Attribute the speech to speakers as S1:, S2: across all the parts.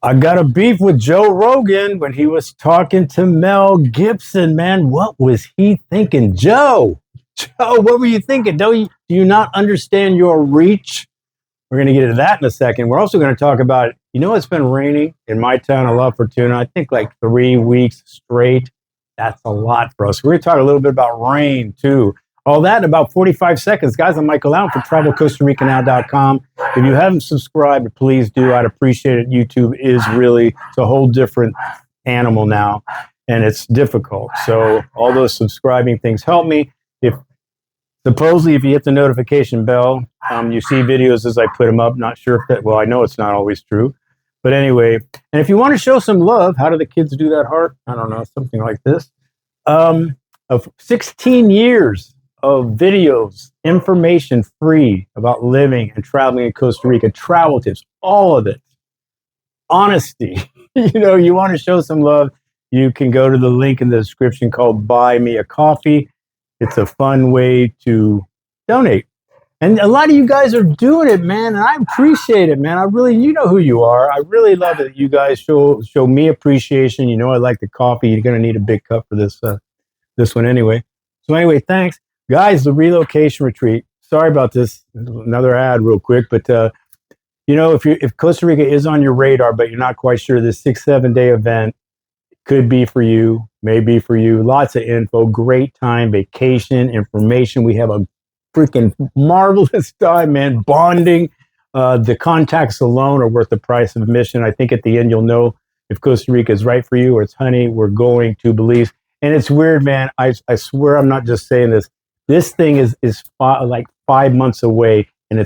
S1: I got a beef with Joe Rogan when he was talking to Mel Gibson, man. What was he thinking? Joe, what were you thinking? Do you not understand your reach? We're going to get into that in a second. We're also going to talk about, it's been raining in my town, La Fortuna, I think like 3 weeks straight. That's a lot for us. We're going to talk a little bit about rain, too. All that in about 45 seconds. Guys, I'm Michael Allen for TravelCostaRicaNow.com. If you haven't subscribed, please do. I'd appreciate it. YouTube is really, it's a whole different animal now, and it's difficult. So all those subscribing things help me. Supposedly, if you hit the notification bell, you see videos as I put them up. Not sure if that, well, I know it's not always true. But anyway, and if you want to show some love, how do the kids do that, Heart? I don't know, something like this. Of 16 years of videos, information free about living and traveling in Costa Rica, travel tips, all of it. Honesty. You want to show some love, you can go to the link in the description called Buy Me a Coffee. It's a fun way to donate. And a lot of you guys are doing it, man, and I appreciate it, man. You know who you are. I really love it. You guys show me appreciation. I like the coffee. You're going to need a big cup for this one anyway. So anyway, thanks. Guys, the relocation retreat. Sorry about this. Another ad real quick, but if Costa Rica is on your radar, but you're not quite sure, this 6-7 day event could be for you, may be for you. Lots of info, great time, vacation, information. We have a freaking marvelous time, man. Bonding. The contacts alone are worth the price of admission. I think at the end, you'll know if Costa Rica is right for you or it's, honey, we're going to Belize. And it's weird, man. I swear I'm not just saying this. This thing is like 5 months away, and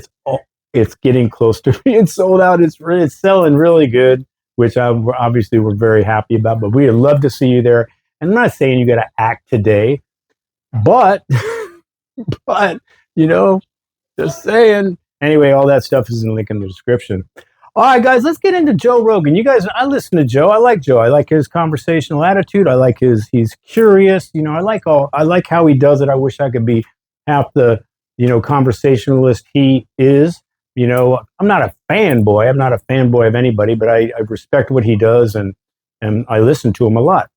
S1: it's getting close to being sold out. It's selling really good, which obviously we're very happy about. But we'd love to see you there. And I'm not saying you got to act today, but just saying. Anyway, all that stuff is in the link in the description. All right, guys, let's get into Joe Rogan. You guys, I listen to Joe. I like Joe. I like his conversational attitude. I like he's curious. I like how he does it. I wish I could be half the, conversationalist he is. I'm not a fanboy. I'm not a fanboy of anybody, but I respect what he does, and I listen to him a lot.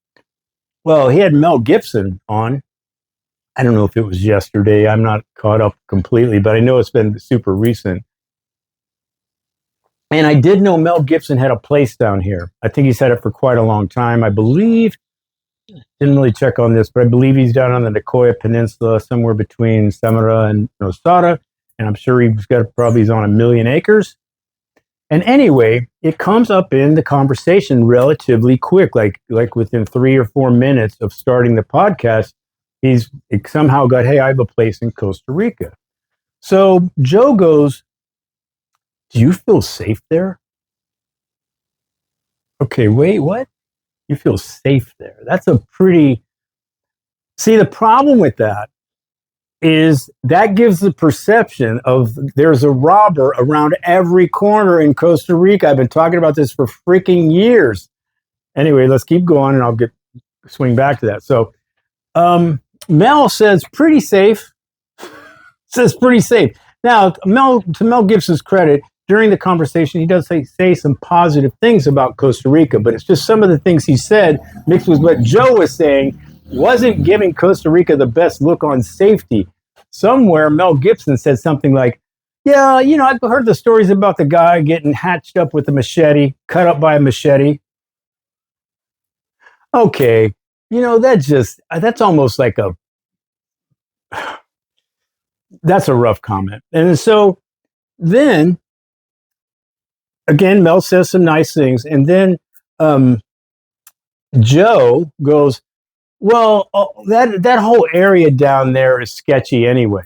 S1: Well, he had Mel Gibson on. I don't know if it was yesterday. I'm not caught up completely, but I know it's been super recent. And I did know Mel Gibson had a place down here. I think he's had it for quite a long time. I believe, didn't really check on this, but I believe he's down on the Nicoya Peninsula, somewhere between Samara and Nosara. And I'm sure he's on 1 million acres. And anyway, it comes up in the conversation relatively quick, like within 3 or 4 minutes of starting the podcast. It somehow got, hey, I have a place in Costa Rica. So Joe goes, do you feel safe there? Okay, wait, what? You feel safe there? That's see, the problem with that is that gives the perception of there's a robber around every corner in Costa Rica. I've been talking about this for freaking years. Anyway, let's keep going and I'll swing back to that. So Mel says pretty safe. Says pretty safe. Now, to Mel Gibson's credit, during the conversation, he does say some positive things about Costa Rica, but it's just some of the things he said mixed with what Joe was saying wasn't giving Costa Rica the best look on safety. Somewhere, Mel Gibson said something like, yeah, I've heard the stories about the guy getting hatched up with a machete, cut up by a machete. Okay, that's almost like that's a rough comment. And so then, again, Mel says some nice things. And then Joe goes, well, that whole area down there is sketchy anyway.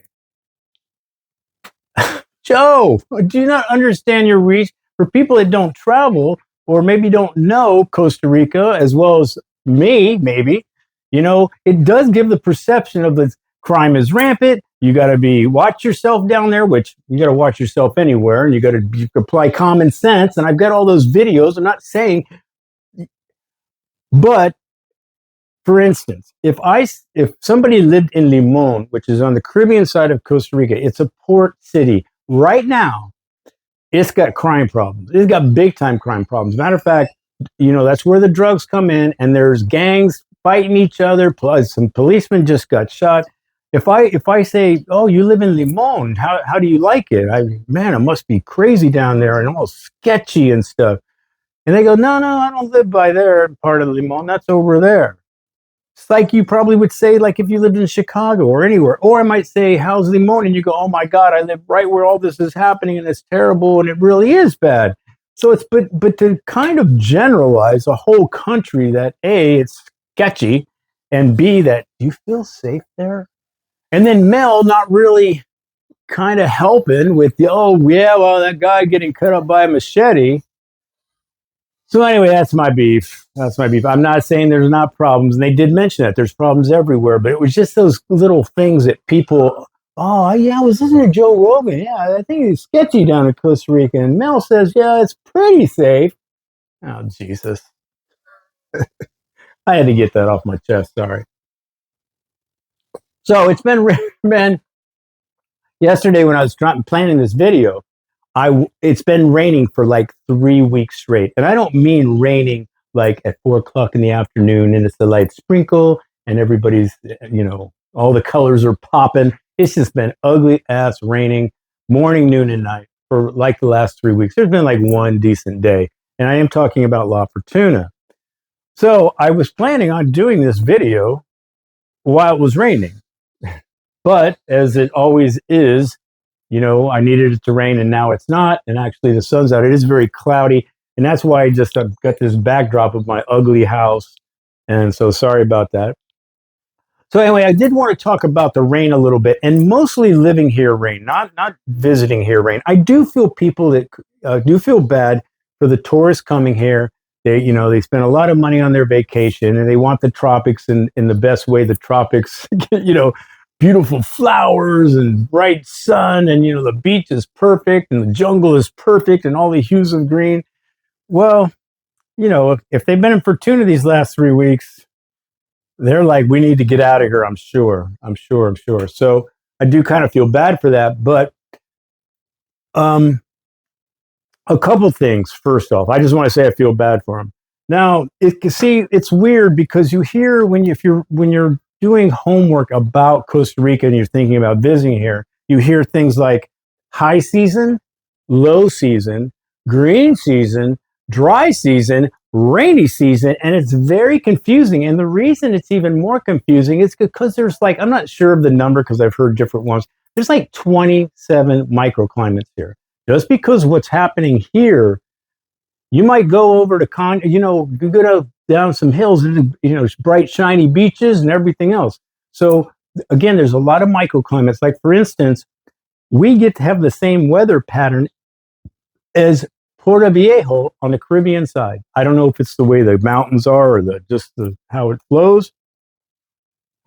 S1: Joe, do you not understand your reach? For people that don't travel or maybe don't know Costa Rica as well as me, maybe, it does give the perception of the crime is rampant. You got to watch yourself down there, which you got to watch yourself anywhere, and you apply common sense. And I've got all those videos. I'm not saying, but for instance, if somebody lived in Limon, which is on the Caribbean side of Costa Rica, it's a port city right now. it's got crime problems. It's got big time crime problems. Matter of fact, that's where the drugs come in, and there's gangs fighting each other. Plus, some policemen just got shot. If I say, oh, you live in Limon, how do you like it? Man, it must be crazy down there and all sketchy and stuff. And they go, no, I don't live by there, part of Limon. That's over there. It's like you probably would say, like if you lived in Chicago or anywhere. Or I might say, how's Limon? And you go, oh my God, I live right where all this is happening and it's terrible and it really is bad. So but to kind of generalize a whole country that A, it's sketchy, and B, that you feel safe there. And then Mel not really kind of helping with that guy getting cut up by a machete. So anyway, that's my beef. I'm not saying there's not problems, and they did mention that there's problems everywhere, but it was just those little things that people. Oh yeah, I was listening to Joe Rogan. Yeah, I think it's sketchy down in Costa Rica, and Mel says, yeah, it's pretty safe. Oh Jesus, I had to get that off my chest. Sorry. So it's been yesterday when I was planning this video. It's been raining for like 3 weeks straight, and I don't mean raining like at 4 o'clock in the afternoon and it's a light sprinkle and everybody's all the colors are popping. It's just been ugly ass raining morning, noon, and night for like the last 3 weeks. There's been like one decent day, and I am talking about La Fortuna. So I was planning on doing this video while it was raining, but as it always is, I needed it to rain and now it's not. And actually the sun's out. It is very cloudy. And that's why I've got this backdrop of my ugly house. And so sorry about that. So anyway, I did want to talk about the rain a little bit, and mostly living here rain, not visiting here rain. I do feel people that do feel bad for the tourists coming here. They spend a lot of money on their vacation and they want the tropics in the best way the tropics, beautiful flowers and bright sun, and the beach is perfect and the jungle is perfect and all the hues of green. Well, if they've been in Fortuna these last 3 weeks, they're like, we need to get out of here. I'm sure. So I do kind of feel bad for that, but a couple things. First off, I just want to say I feel bad for them. Now, it's weird because you hear when you're doing homework about Costa Rica and you're thinking about visiting here, you hear things like high season, low season, green season, dry season, rainy season, and it's very confusing. And the reason it's even more confusing is because there's I'm not sure of the number because I've heard different ones. There's like 27 microclimates here. Just because what's happening here, you might go over to you go down some hills and bright shiny beaches and everything else. So again, there's a lot of microclimates. Like for instance, we get to have the same weather pattern as Puerto Viejo on the Caribbean side. I don't know if it's the way the mountains are or how it flows.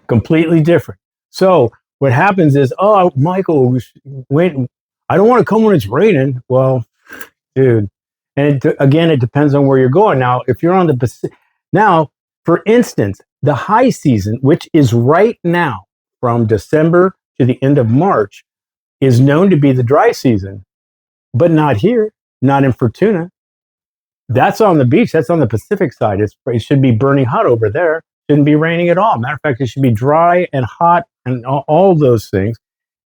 S1: Completely different. So what happens is, oh, Michael, wait, I don't want to come when it's raining. Well, dude, and it depends on where you're going. Now, if you're on the Pacific, for instance, the high season, which is right now from December to the end of March, is known to be the dry season, but not here, not in Fortuna. That's on the beach. That's on the Pacific side. It should be burning hot over there. Shouldn't be raining at all. Matter of fact, it should be dry and hot and all those things.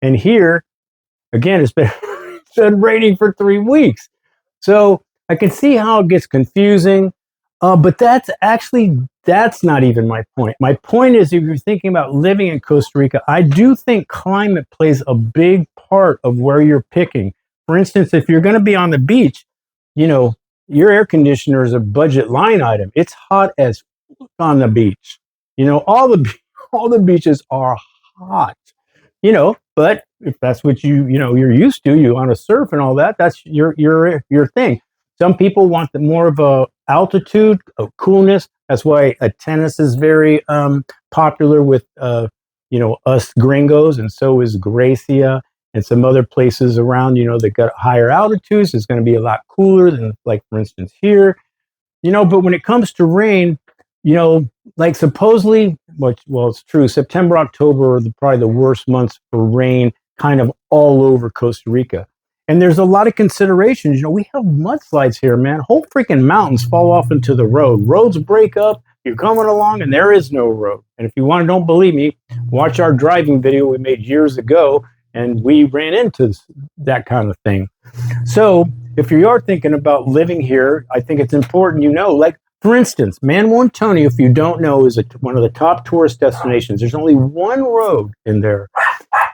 S1: And here, again, it's been raining for 3 weeks. So I can see how it gets confusing. But that's not even my point. My point is, if you're thinking about living in Costa Rica, I do think climate plays a big part of where you're picking. For instance, if you're going to be on the beach, your air conditioner is a budget line item. It's hot as on the beach. All the beaches are hot. But if that's what you're used to, you want to surf and all that, that's your thing. Some people want more of a altitude, of coolness. That's why tennis is very popular with us gringos, and so is Gracia and some other places around. That got higher altitudes. It's going to be a lot cooler than, like for instance, here. But when it comes to rain, like supposedly, well, it's true. September, October are probably the worst months for rain, kind of all over Costa Rica. And there's a lot of considerations. You know, we have mudslides here, man. Whole freaking mountains fall off into the road. Roads break up. You're coming along and there is no road. And if you want to, don't believe me, watch our driving video we made years ago. And we ran into that kind of thing. So if you are thinking about living here, I think it's important, you know, like, for instance, Manuel Antonio, if you don't know, is one of the top tourist destinations. There's only one road in there.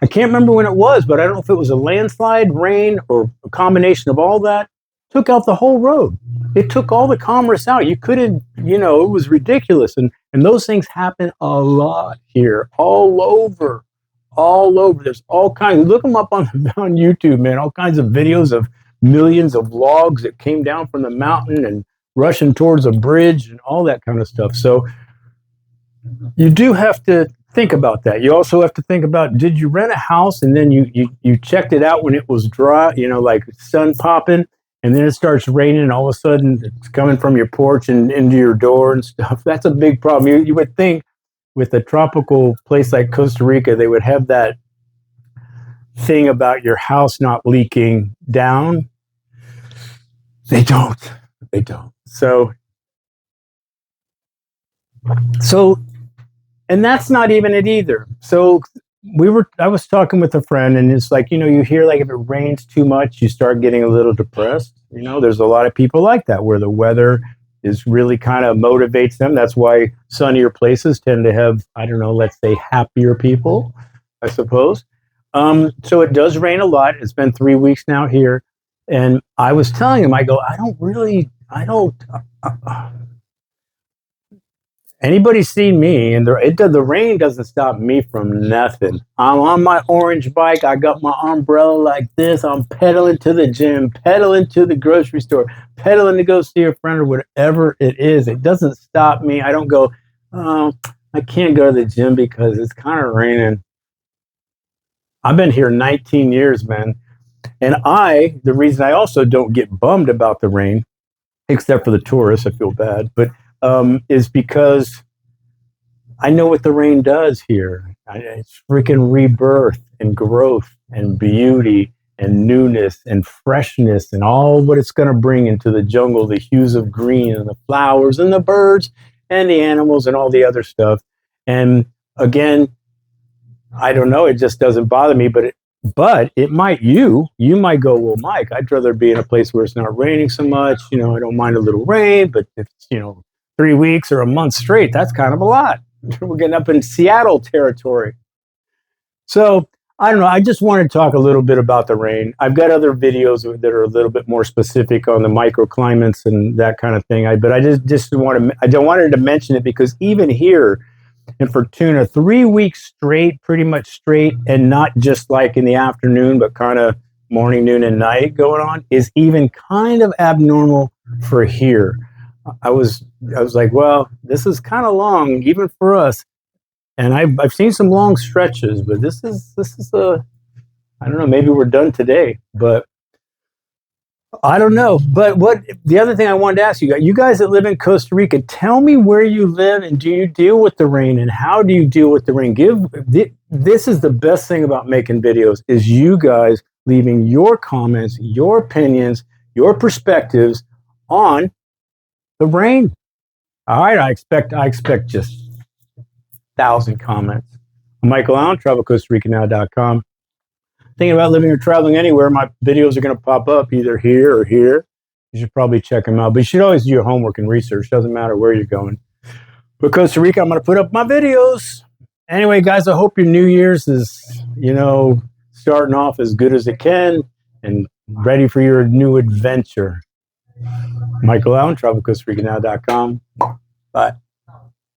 S1: I can't remember when it was, but I don't know if it was a landslide, rain, or a combination of all that. Took out the whole road. It took all the commerce out. You couldn't, you know, it was ridiculous. And those things happen a lot here, all over. All over. There's all kinds. Look them up on YouTube, man. All kinds of videos of millions of logs that came down from the mountain and rushing towards a bridge and all that kind of stuff. So you do have to think about that. You also have to think about, did you rent a house and then you checked it out when it was dry, you know, like sun popping, and then it starts raining and all of a sudden it's coming from your porch and into your door and stuff. That's a big problem. You would think with a tropical place like Costa Rica, they would have that thing about your house not leaking down. They don't. They don't. So, and that's not even it either. So I was talking with a friend, and it's like, you know, you hear like if it rains too much, you start getting a little depressed. You know, there's a lot of people like that where the weather is really kind of motivates them. That's why sunnier places tend to have, I don't know, let's say happier people, I suppose. So it does rain a lot. It's been 3 weeks now here. And I was telling him, I go, anybody's seen me, and the rain doesn't stop me from nothing. I'm on my orange bike. I got my umbrella like this. I'm pedaling to the gym, pedaling to the grocery store, pedaling to go see a friend or whatever it is. It doesn't stop me. I don't go, oh, I can't go to the gym because it's kind of raining. I've been here 19 years, man. And the reason I also don't get bummed about the rain, except for the tourists, I feel bad, but is because I know what the rain does here. It's freaking rebirth and growth and beauty and newness and freshness and all what it's going to bring into the jungle, the hues of green and the flowers and the birds and the animals and all the other stuff. And again, I don't know, it just doesn't bother me, but it might you might go, well, Mike, I'd rather be in a place where it's not raining so much. You know, I don't mind a little rain, but if it's, you know, 3 weeks or a month straight, that's kind of a lot. We're getting up in Seattle territory. So I don't know. I just wanted to talk a little bit about the rain. I've got other videos that are a little bit more specific on the microclimates and that kind of thing. But I just wanted to mention it because even here in Fortuna, 3 weeks straight, pretty much straight, and not just like in the afternoon, but kind of morning, noon, and night going on, is even kind of abnormal for here. I was like, well, this is kind of long, even for us. And I've seen some long stretches, but this is I don't know, maybe we're done today, but I don't know. But the other thing I wanted to ask you guys that live in Costa Rica, tell me where you live and do you deal with the rain and how do you deal with the rain? This is the best thing about making videos is you guys leaving your comments, your opinions, your perspectives on the rain. All right, I expect just 1,000 comments. I'm Michael Allen, travelcostaricanow.com. Thinking about living or traveling anywhere, my videos are going to pop up either here or here. You should probably check them out. But you should always do your homework and research. Doesn't matter where you're going. But Costa Rica, I'm going to put up my videos. Anyway, guys, I hope your New Year's is, you know, starting off as good as it can and ready for your new adventure. Michael Allen, travelcostaricanow.com. Bye.